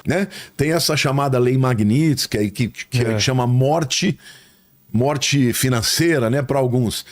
né? Tem essa chamada lei Magnitsky, que chama morte financeira, né, para alguns.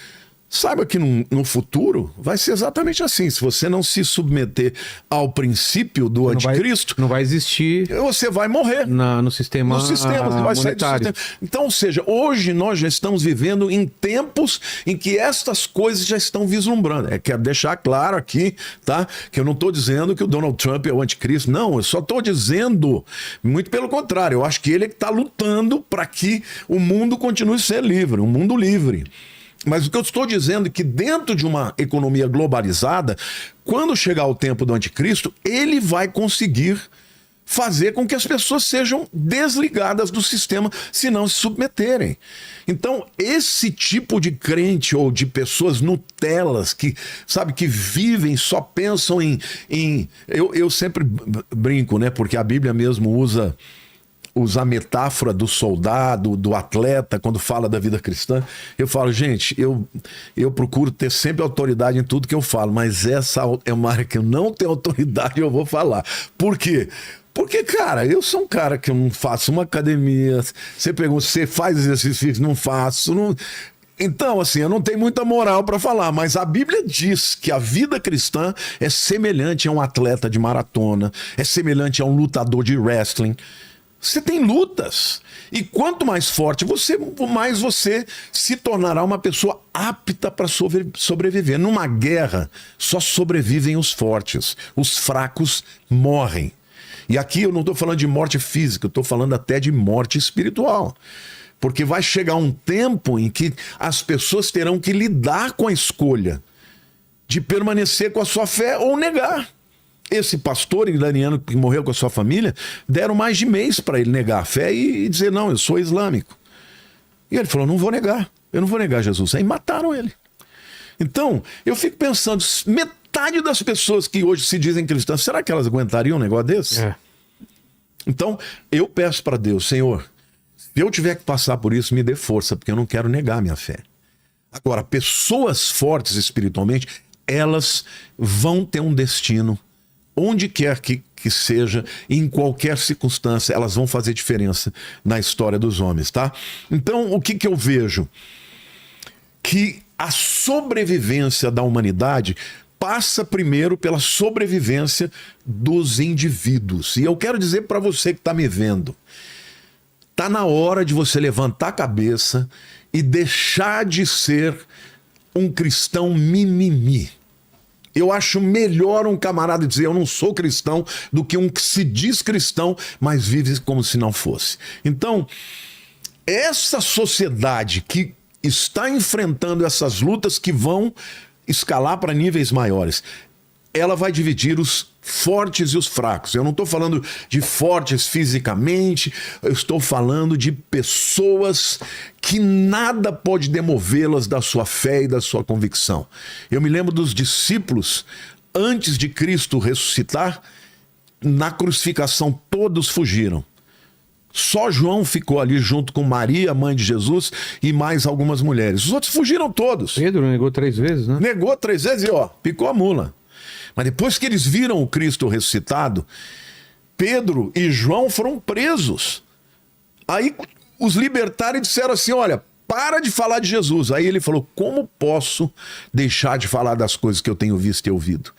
Saiba que no futuro vai ser exatamente assim. Se você não se submeter ao princípio do anticristo... Não vai existir... Você vai morrer. No sistema você vai sair do sistema. Então, ou seja, hoje nós já estamos vivendo em tempos em que estas coisas já estão vislumbrando. Quero deixar claro aqui, tá? Que eu não estou dizendo que o Donald Trump é o anticristo. Não, eu só estou dizendo, muito pelo contrário, eu acho que ele é que está lutando para que o mundo continue a ser livre, um mundo livre. Mas o que eu estou dizendo é que dentro de uma economia globalizada, quando chegar o tempo do anticristo, ele vai conseguir fazer com que as pessoas sejam desligadas do sistema se não se submeterem. Então, esse tipo de crente ou de pessoas Nutelas que, sabe, que vivem, só pensam eu sempre brinco, né? Porque a Bíblia mesmo usa a metáfora do soldado, do atleta, quando fala da vida cristã. Eu falo, gente, eu procuro ter sempre autoridade em tudo que eu falo, mas essa é uma área que eu não tenho autoridade e eu vou falar. Por quê? Porque, cara, eu sou um cara que eu não faço uma academia. Você pergunta, você faz exercício? Não faço. Não... Então, assim, eu não tenho muita moral para falar, mas a Bíblia diz que a vida cristã é semelhante a um atleta de maratona, é semelhante a um lutador de wrestling. Você tem lutas. E quanto mais forte você, mais você se tornará uma pessoa apta para sobreviver. Numa guerra, só sobrevivem os fortes. Os fracos morrem. E aqui eu não estou falando de morte física, eu estou falando até de morte espiritual. Porque vai chegar um tempo em que as pessoas terão que lidar com a escolha de permanecer com a sua fé ou negar. Esse pastor iraniano que morreu com a sua família, deram mais de mês para ele negar a fé e dizer, não, eu sou islâmico. E ele falou, não vou negar, eu não vou negar Jesus. Aí mataram ele. Então, eu fico pensando, metade das pessoas que hoje se dizem cristãs, será que elas aguentariam um negócio desse? Então, eu peço para Deus, Senhor, se eu tiver que passar por isso, me dê força, porque eu não quero negar minha fé. Agora, pessoas fortes espiritualmente, elas vão ter um destino. Onde quer que seja, em qualquer circunstância, elas vão fazer diferença na história dos homens, tá? Então, o que eu vejo? Que a sobrevivência da humanidade passa primeiro pela sobrevivência dos indivíduos. E eu quero dizer para você que está me vendo, tá na hora de você levantar a cabeça e deixar de ser um cristão mimimi. Eu acho melhor um camarada dizer eu não sou cristão do que um que se diz cristão, mas vive como se não fosse. Então, essa sociedade que está enfrentando essas lutas que vão escalar para níveis maiores, ela vai dividir os fortes e os fracos. Eu não estou falando de fortes fisicamente, eu estou falando de pessoas que nada pode demovê-las da sua fé e da sua convicção. Eu me lembro dos discípulos, antes de Cristo ressuscitar, na crucificação todos fugiram. Só João ficou ali junto com Maria, mãe de Jesus, e mais algumas mulheres. Os outros fugiram todos. Pedro negou 3 vezes, né? Negou 3 vezes e picou a mula. Mas depois que eles viram o Cristo ressuscitado, Pedro e João foram presos. Aí os libertaram e disseram assim, olha, para de falar de Jesus. Aí ele falou, como posso deixar de falar das coisas que eu tenho visto e ouvido?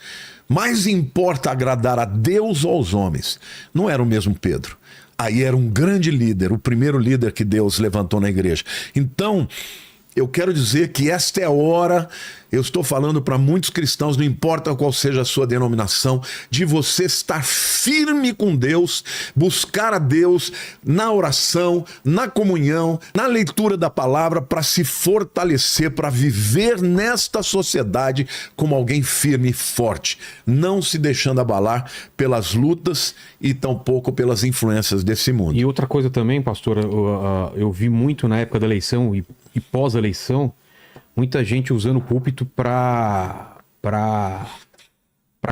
Mais importa agradar a Deus ou aos homens. Não era o mesmo Pedro. Aí era um grande líder, o primeiro líder que Deus levantou na igreja. Então, eu quero dizer que esta é a hora, eu estou falando para muitos cristãos, não importa qual seja a sua denominação, de você estar firme com Deus, buscar a Deus na oração, na comunhão, na leitura da palavra, para se fortalecer, para viver nesta sociedade como alguém firme e forte, não se deixando abalar pelas lutas e tampouco pelas influências desse mundo. E outra coisa também, pastor, eu vi muito na época da eleição e pós-eleição, muita gente usando o púlpito para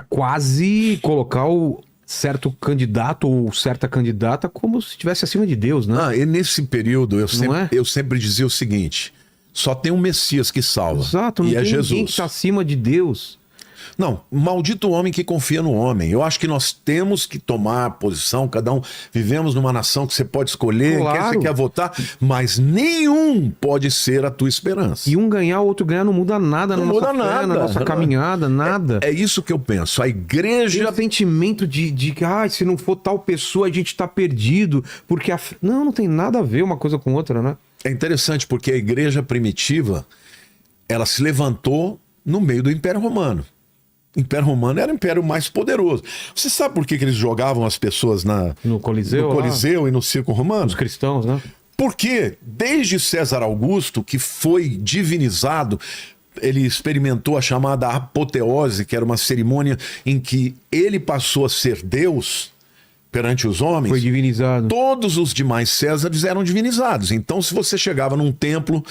quase colocar o certo candidato ou certa candidata como se estivesse acima de Deus, né? E nesse período eu sempre dizia o seguinte, só tem um Messias que salva. Exato, não e tem é Jesus. Ninguém que está acima de Deus. Não, maldito o homem que confia no homem. Eu acho que nós temos que tomar posição, cada um. Vivemos numa nação que você pode escolher, Claro. quem você quer votar, mas nenhum pode ser a tua esperança. E um ganhar, o outro ganhar, não muda nada Não na nossa muda fé, nada. na nossa caminhada, nada. É isso que eu penso. A Tem igreja. o sentimento de que, se não for tal pessoa, a gente tá perdido, porque não tem nada a ver uma coisa com outra, né? É interessante porque a igreja primitiva, ela se levantou no meio do Império Romano. O Império Romano era o império mais poderoso. Você sabe por que eles jogavam as pessoas No Coliseu, no Coliseu e no Circo Romano? Os cristãos, né? Porque desde César Augusto, que foi divinizado, ele experimentou a chamada apoteose, que era uma cerimônia em que ele passou a ser Deus perante os homens. Foi divinizado. Todos os demais Césares eram divinizados. Então, se você chegava num templo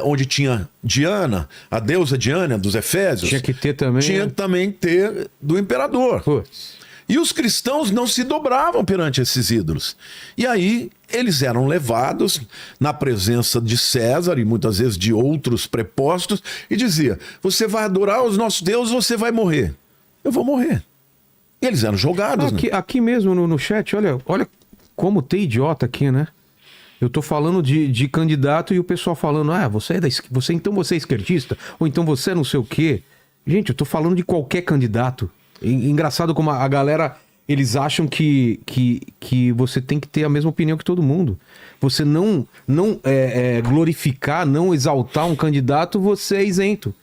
onde tinha Diana, a deusa Diana dos Efésios, Tinha que ter também. tinha também que ter do imperador. Putz. E os cristãos não se dobravam perante esses ídolos. E aí eles eram levados na presença de César e muitas vezes de outros prepostos e dizia: você vai adorar os nossos deuses, você vai morrer. Eu vou morrer. E eles eram jogados. Aqui mesmo no chat, olha como tem idiota aqui, né? Eu tô falando de candidato e o pessoal falando, você é esquerdista, ou então você é não sei o quê. Gente, eu tô falando de qualquer candidato. Engraçado como a galera, eles acham que você tem que ter a mesma opinião que todo mundo. Você não glorificar, não exaltar um candidato, você é isento.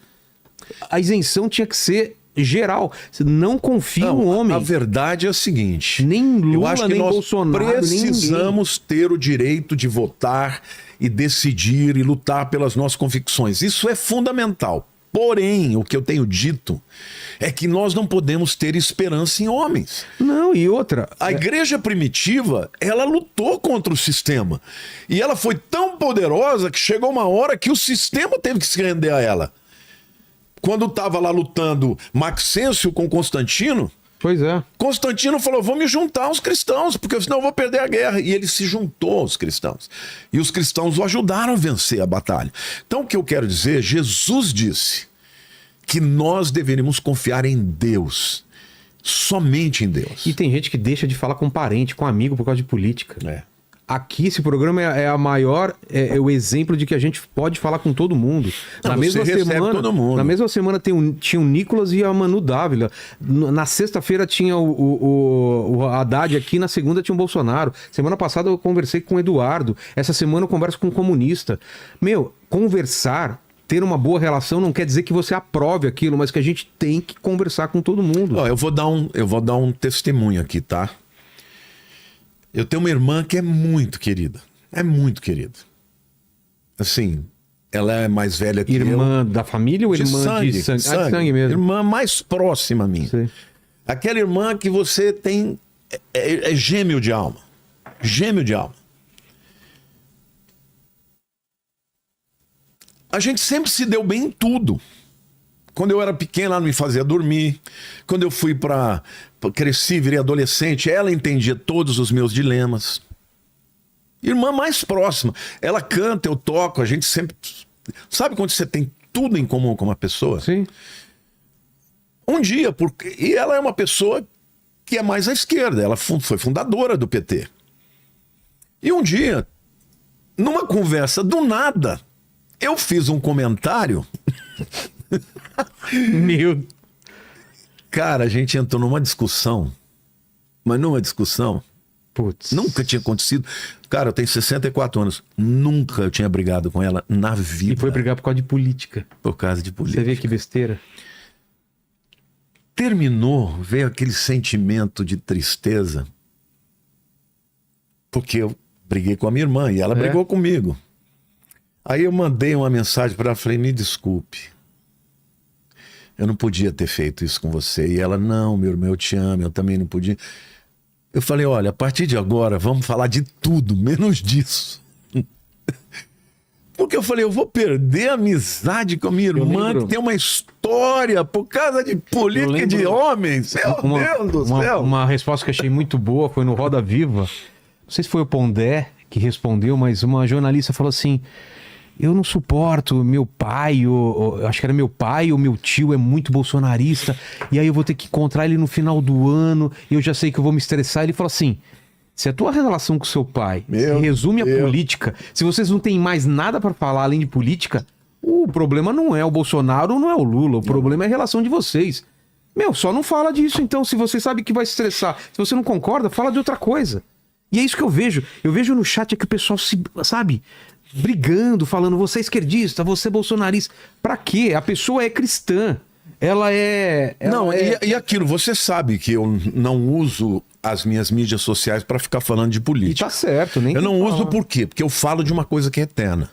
A isenção tinha que ser geral. Você não confia no homem. A verdade é a seguinte: nem Lula, eu acho que nem nós Bolsonaro, precisamos ter o direito de votar e decidir e lutar pelas nossas convicções. Isso é fundamental. Porém, o que eu tenho dito é que nós não podemos ter esperança em homens. Não, e outra... A igreja primitiva, ela lutou contra o sistema. E ela foi tão poderosa que chegou uma hora que o sistema teve que se render a ela. Quando estava lá lutando Maxêncio com Constantino, Pois é. Constantino falou: vou me juntar aos cristãos, porque senão eu vou perder a guerra. E ele se juntou aos cristãos. E os cristãos o ajudaram a vencer a batalha. Então o que eu quero dizer, Jesus disse que nós deveríamos confiar em Deus. Somente em Deus. E tem gente que deixa de falar com parente, com amigo por causa de política. É. Aqui, esse programa é a maior, é o exemplo de que a gente pode falar com todo mundo. Não, você recebe todo mundo. Na mesma semana tinha o Nicolas e a Manu Dávila. Na sexta-feira tinha o Haddad aqui, na segunda tinha o Bolsonaro. Semana passada eu conversei com o Eduardo. Essa semana eu converso com um comunista. Conversar, ter uma boa relação não quer dizer que você aprove aquilo, mas que a gente tem que conversar com todo mundo. Ó, eu vou dar um testemunho aqui, tá? Eu tenho uma irmã que é muito querida. É muito querida. Assim, ela é mais velha que eu. Irmã da família ou De irmã sangue, de sangue? sangue. De sangue mesmo. Irmã mais próxima a mim. Sei. Aquela irmã que você tem... É gêmeo de alma. Gêmeo de alma. A gente sempre se deu bem em tudo. Quando eu era pequeno, ela me fazia dormir. Quando eu fui cresci, virei adolescente, ela entendia todos os meus dilemas. Irmã mais próxima. Ela canta, eu toco, a gente sempre... Sabe quando você tem tudo em comum com uma pessoa? Sim. Um dia, e ela é uma pessoa que é mais à esquerda. Ela foi fundadora do PT. E um dia, numa conversa do nada, eu fiz um comentário... Meu... Cara, a gente entrou numa discussão, mas numa discussão, Putz. nunca tinha acontecido. Cara, eu tenho 64 anos, nunca eu tinha brigado com ela na vida. E foi brigar por causa de política. Por causa de política. Você vê que besteira. Terminou, veio aquele sentimento de tristeza, porque eu briguei com a minha irmã e ela brigou comigo. Aí eu mandei uma mensagem para ela, falei: me desculpe. Eu não podia ter feito isso com você. E ela: não, meu irmão, eu te amo, eu também não podia. Eu falei: olha, a partir de agora vamos falar de tudo, menos disso. Porque eu falei: eu vou perder a amizade com a minha irmã, que tem uma história por causa de política de homens. Meu Deus do céu. Uma resposta que eu achei muito boa foi no Roda Viva. Não sei se foi o Pondé que respondeu, mas uma jornalista falou assim: eu não suporto meu pai, acho que era meu pai ou meu tio é muito bolsonarista, e aí eu vou ter que encontrar ele no final do ano, e eu já sei que eu vou me estressar. Ele fala assim, se a tua relação com seu pai se resume a política, se vocês não têm mais nada pra falar além de política, o problema não é o Bolsonaro, não é o Lula, o problema é a relação de vocês. Só não fala disso, então, se você sabe que vai se estressar, se você não concorda, fala de outra coisa. E é isso que eu vejo no chat, é que o pessoal sabe, brigando, falando, você é esquerdista, você é bolsonarista. Pra quê? A pessoa é cristã. Ela é... E aquilo, você sabe que eu não uso as minhas mídias sociais para ficar falando de política. E tá certo, nem eu não uso por quê? Porque eu falo de uma coisa que é eterna.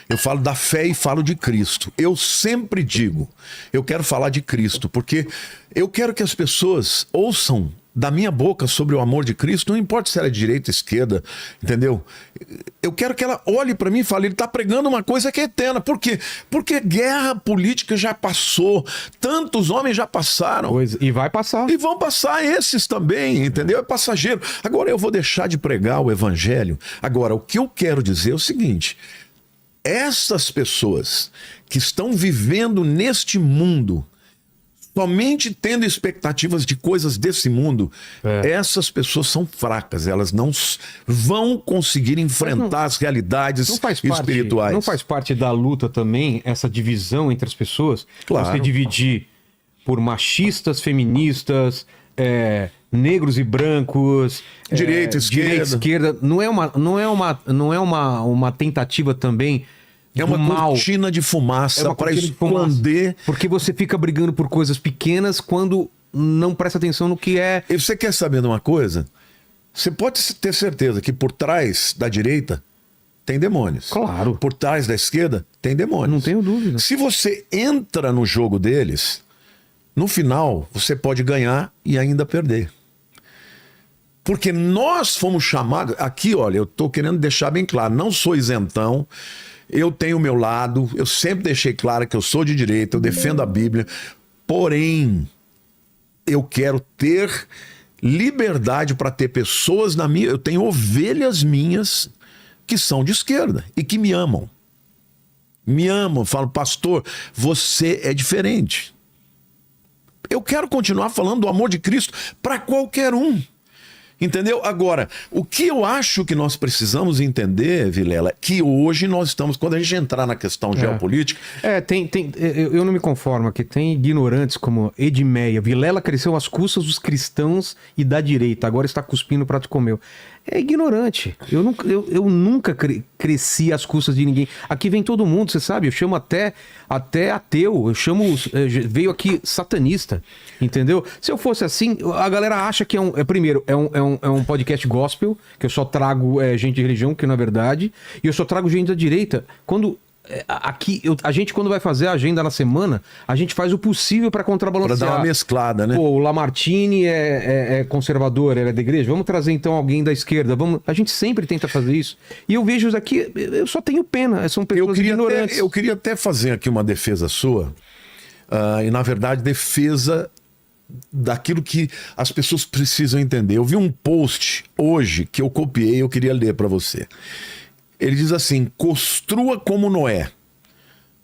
Eu falo da fé e falo de Cristo. Eu sempre digo, eu quero falar de Cristo, porque eu quero que as pessoas ouçam da minha boca sobre o amor de Cristo, não importa se ela é direita, esquerda, entendeu? Eu quero que ela olhe para mim e fale, ele está pregando uma coisa que é eterna. Por quê? Porque guerra política já passou, tantos homens já passaram. E vai passar. E vão passar esses também, entendeu? É passageiro. Agora eu vou deixar de pregar o evangelho. Agora, o que eu quero dizer é o seguinte, essas pessoas que estão vivendo neste mundo, somente tendo expectativas de coisas desse mundo, essas pessoas são fracas, elas não vão conseguir enfrentar as realidades espirituais. Não faz parte da luta também essa divisão entre as pessoas? Claro. Você dividir por machistas, feministas, negros e brancos, direita, esquerda. Não é uma tentativa também. É uma cortina de fumaça para esconder. Porque você fica brigando por coisas pequenas quando não presta atenção no que é. E você quer saber de uma coisa? Você pode ter certeza que por trás da direita tem demônios. Claro. Por trás da esquerda tem demônios. Não tenho dúvida. Se você entra no jogo deles, no final você pode ganhar e ainda perder. Porque nós fomos chamados... Aqui, olha, eu estou querendo deixar bem claro, não sou isentão. Eu tenho o meu lado, eu sempre deixei claro que eu sou de direita, eu defendo a Bíblia, porém, eu quero ter liberdade para ter pessoas na minha... Eu tenho ovelhas minhas que são de esquerda e que me amam. Me amam, falam, pastor, você é diferente. Eu quero continuar falando do amor de Cristo para qualquer um. Entendeu? Agora, o que eu acho que nós precisamos entender, Vilela, que hoje nós estamos, quando a gente entrar na questão geopolítica... Eu não me conformo aqui, tem ignorantes como Edmeia, Vilela cresceu às custas dos cristãos e da direita, agora está cuspindo o prato que comeu. É ignorante. Eu nunca cresci às custas de ninguém. Aqui vem todo mundo, você sabe, eu chamo até ateu, eu chamo, veio aqui satanista, entendeu? Se eu fosse assim, a galera acha que primeiro, é um podcast gospel, que eu só trago gente de religião, que não é verdade, e eu só trago gente da direita. A gente, quando vai fazer a agenda na semana, a gente faz o possível para contrabalancear. Para dar uma mesclada, né? Pô, o Lamartine é conservador, ele é da igreja, vamos trazer então alguém da esquerda. A gente sempre tenta fazer isso. E eu vejo isso aqui, eu só tenho pena, são pessoas ignorantes. Eu queria até fazer aqui uma defesa sua, e na verdade defesa daquilo que as pessoas precisam entender. Eu vi um post hoje que eu copiei, eu queria ler para você. Ele diz assim, construa como Noé.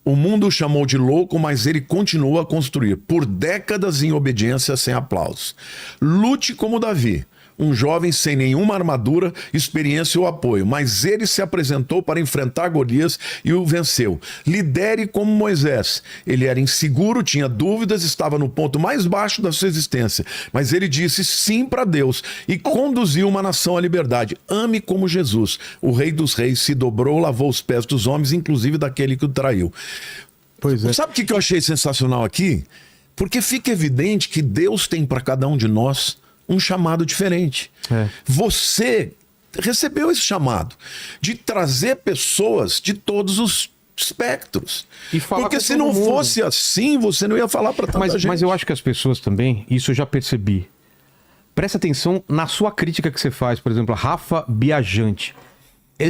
O mundo o chamou de louco, mas ele continua a construir, por décadas em obediência sem aplausos. Lute como Davi, um jovem sem nenhuma armadura, experiência ou apoio, mas ele se apresentou para enfrentar Golias e o venceu. Lidere como Moisés. Ele era inseguro, tinha dúvidas, estava no ponto mais baixo da sua existência, mas ele disse sim para Deus e conduziu uma nação à liberdade. Ame como Jesus. O Rei dos Reis se dobrou, lavou os pés dos homens, inclusive daquele que o traiu. Pois é. Sabe o que eu achei sensacional aqui? Porque fica evidente que Deus tem para cada um de nós um chamado diferente. Você recebeu esse chamado de trazer pessoas de todos os espectros. Porque se não fosse assim, você não ia falar para tanta gente. Mas eu acho que as pessoas também, isso eu já percebi. Presta atenção na sua crítica que você faz, por exemplo, a Rafa Biajante.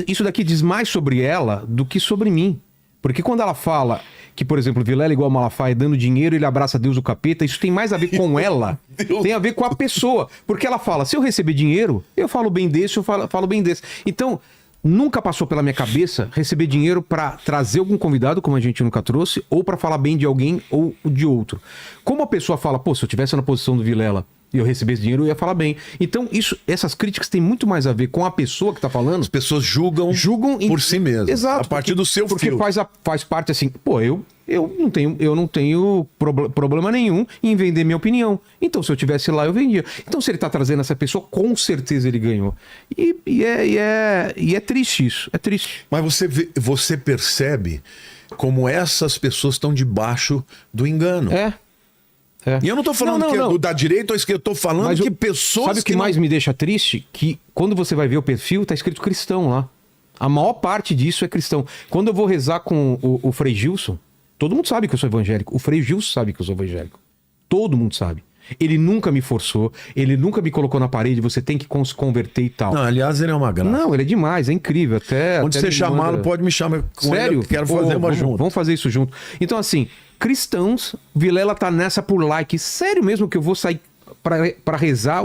Isso daqui diz mais sobre ela do que sobre mim. Porque quando ela fala que, por exemplo, Vilela igual Malafaia dando dinheiro, ele abraça Deus o capeta, isso tem mais a ver com ela, tem a ver com a pessoa. Porque ela fala, se eu receber dinheiro, eu falo bem desse, eu falo bem desse. Então, Nunca passou pela minha cabeça receber dinheiro pra trazer algum convidado, como a gente nunca trouxe, ou pra falar bem de alguém ou de outro. Como a pessoa fala, pô, se eu tivesse na posição do Vilela e eu recebesse dinheiro, eu ia falar bem. Então, essas críticas têm muito mais a ver com a pessoa que tá falando. As pessoas julgam por si mesmas. Exato. A partir do seu Porque filtro. faz parte assim, pô, eu não tenho problema nenhum em vender minha opinião. Então, se eu tivesse lá, eu vendia. Então, se ele tá trazendo essa pessoa, com certeza ele ganhou. E é triste isso. É triste. Mas você percebe como essas pessoas estão debaixo do engano. É. E eu não tô falando que é do da direita ou esquerda, eu tô falando Mas que pessoas sabe o que mais me deixa triste? Que quando você vai ver o perfil, tá escrito cristão lá. A maior parte disso é cristão. Quando eu vou rezar com o Frei Gilson, todo mundo sabe que eu sou evangélico. O Frei Gilson sabe que eu sou evangélico. Todo mundo sabe. Ele nunca me forçou, ele nunca me colocou na parede, você tem que se converter e tal. Não, aliás, ele é uma graça. Não, ele é demais, é incrível. Onde você chamá-lo, pode me chamar com Sério? ele, eu quero fazer uma junto. Vamos fazer isso junto. Então, assim, cristãos, Vilela tá nessa por like. Sério mesmo que eu vou sair pra rezar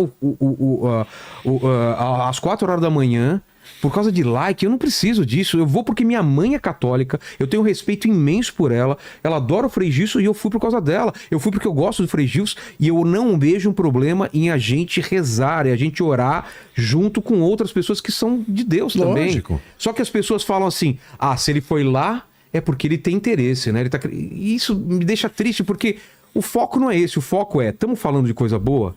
às 4 horas da manhã por causa de like? Eu não preciso disso. Eu vou porque minha mãe é católica, eu tenho um respeito imenso por ela, ela adora o Frei Gilson e eu fui por causa dela. Eu fui porque eu gosto do Frei Gilson e eu não vejo um problema em a gente rezar e a gente orar junto com outras pessoas que são de Deus também. Lógico. Só que as pessoas falam assim, se ele foi lá é porque ele tem interesse, né? E isso me deixa triste porque o foco não é esse, o foco é, estamos falando de coisa boa.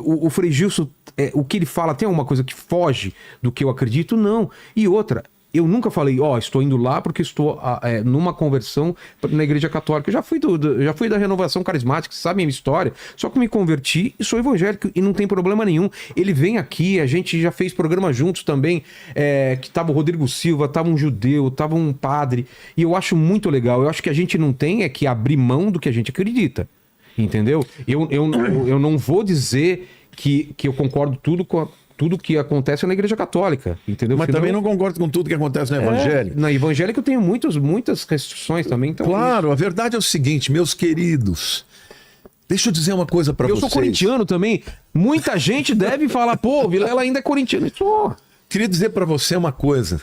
O Frei Gilson, o que ele fala, tem alguma coisa que foge do que eu acredito? Não. E outra, eu nunca falei, estou indo lá porque estou numa conversão na Igreja Católica. Eu já fui da Renovação Carismática, sabe a minha história. Só que me converti e sou evangélico e não tem problema nenhum. Ele vem aqui, a gente já fez programa juntos também, que tava o Rodrigo Silva, tava um judeu, tava um padre. E eu acho muito legal. Eu acho que a gente não tem que abrir mão do que a gente acredita. Entendeu? Eu não vou dizer que eu concordo tudo que acontece na Igreja Católica, entendeu? Mas também não concordo com tudo que acontece no Evangelho. Na evangélica eu tenho muitas restrições também. Então claro, a verdade é o seguinte, meus queridos, deixa eu dizer uma coisa pra vocês. Eu sou corintiano também. Muita gente deve falar, pô, Vilela ainda é corintiano. Queria dizer pra você uma coisa.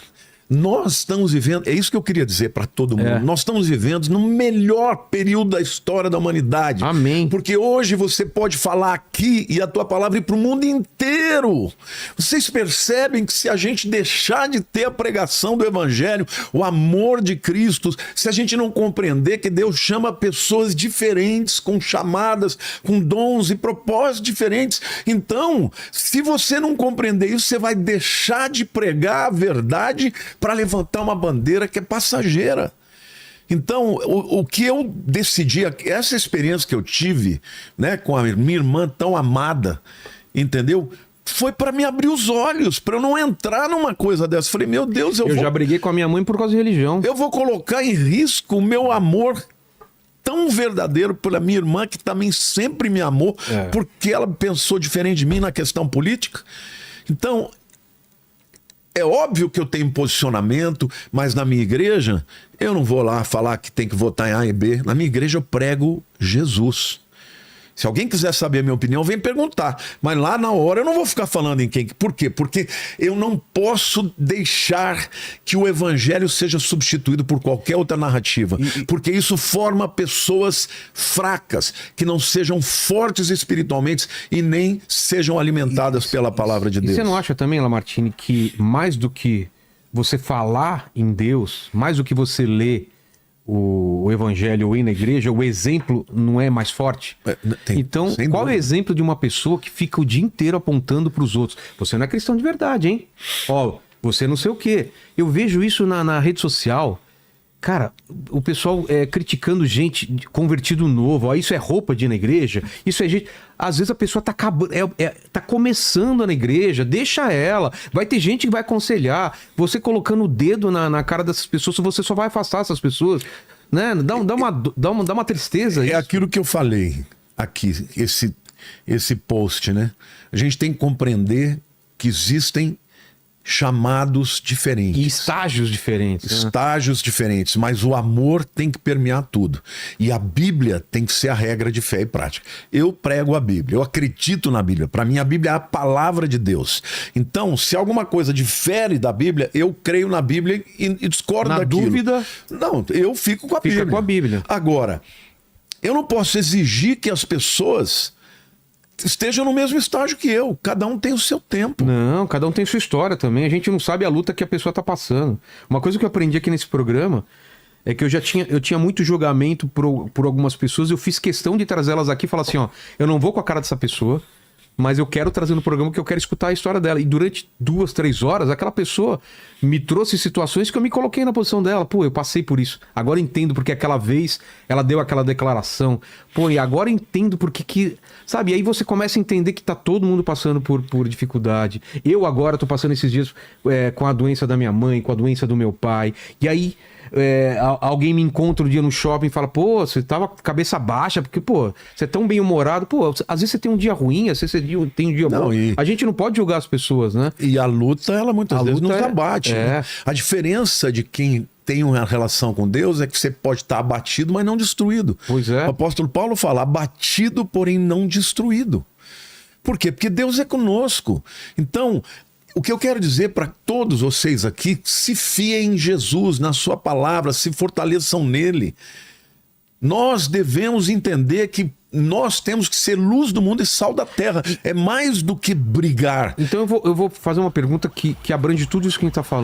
Nós estamos vivendo, é isso que eu queria dizer para todo mundo, nós estamos vivendo no melhor período da história da humanidade. Amém. Porque hoje você pode falar aqui e a tua palavra ir para o mundo inteiro. Vocês percebem que se a gente deixar de ter a pregação do Evangelho, o amor de Cristo, se a gente não compreender que Deus chama pessoas diferentes, com chamadas, com dons e propósitos diferentes, então, se você não compreender isso, você vai deixar de pregar a verdade para levantar uma bandeira que é passageira. Então, o que eu decidi, essa experiência que eu tive, né, com a minha irmã tão amada, entendeu? Foi para me abrir os olhos, para eu não entrar numa coisa dessa. Falei, meu Deus, eu já briguei com a minha mãe por causa de religião. Eu vou colocar em risco o meu amor tão verdadeiro pela minha irmã, que também sempre me amou, porque ela pensou diferente de mim na questão política. Então, é óbvio que eu tenho posicionamento, mas na minha igreja, eu não vou lá falar que tem que votar em A e B. Na minha igreja eu prego Jesus. Se alguém quiser saber a minha opinião, vem perguntar. Mas lá na hora eu não vou ficar falando em quem. Por quê? Porque eu não posso deixar que o evangelho seja substituído por qualquer outra narrativa. Porque isso forma pessoas fracas, que não sejam fortes espiritualmente e nem sejam alimentadas pela palavra de Deus. E você não acha também, Lamartine, que mais do que você falar em Deus, mais do que você ler o evangelho ou ir na igreja, o exemplo não é mais forte? Então, qual é o exemplo de uma pessoa que fica o dia inteiro apontando para os outros? Você não é cristão de verdade, hein? Você não sei o quê. Eu vejo isso na rede social. Cara, o pessoal criticando gente convertido novo. Isso é roupa de ir na igreja? Isso é gente... Às vezes a pessoa tá acabando, tá começando na igreja, deixa ela. Vai ter gente que vai aconselhar. Você colocando o dedo na cara dessas pessoas, você só vai afastar essas pessoas. Né? Dá uma tristeza. É aquilo que eu falei aqui, esse post, né? A gente tem que compreender que existem chamados diferentes. E estágios diferentes. Né? Estágios diferentes, mas o amor tem que permear tudo. E a Bíblia tem que ser a regra de fé e prática. Eu prego a Bíblia, eu acredito na Bíblia. Para mim, a Bíblia é a palavra de Deus. Então, se alguma coisa difere da Bíblia, eu creio na Bíblia e discordo daquilo. Na dúvida... Não, eu fico com a Fica Bíblia. com a Bíblia. Agora, eu não posso exigir que as pessoas estejam no mesmo estágio que eu. Cada um tem o seu tempo. Não, cada um tem sua história também. A gente não sabe a luta que a pessoa tá passando. Uma coisa que eu aprendi aqui nesse programa é que eu tinha muito julgamento por algumas pessoas. Eu fiz questão de trazê-las aqui e falar assim, ó, eu não vou com a cara dessa pessoa, mas eu quero trazer no programa que eu quero escutar a história dela. E durante 2, 3 horas, aquela pessoa me trouxe situações que eu me coloquei na posição dela. Pô, eu passei por isso. Agora entendo porque aquela vez ela deu aquela declaração. Pô, e agora entendo porque que... Sabe, e aí você começa a entender que tá todo mundo passando por dificuldade. Eu agora tô passando esses dias com a doença da minha mãe, com a doença do meu pai. E aí... alguém me encontra um dia no shopping e fala, pô, você tava com cabeça baixa, porque, pô, você é tão bem-humorado, pô, às vezes você tem um dia ruim, às vezes você tem um dia bom. A gente não pode julgar as pessoas, né? E a luta, ela muitas vezes nos abate. Né? É. A diferença de quem tem uma relação com Deus é que você pode estar abatido, mas não destruído. Pois é. O apóstolo Paulo fala, abatido, porém não destruído. Por quê? Porque Deus é conosco. Então... O que eu quero dizer para todos vocês aqui, se fiem em Jesus, na sua palavra, se fortaleçam nele. Nós devemos entender que nós temos que ser luz do mundo e sal da terra. É mais do que brigar. Então eu vou fazer uma pergunta que abrange tudo isso que a gente está falando.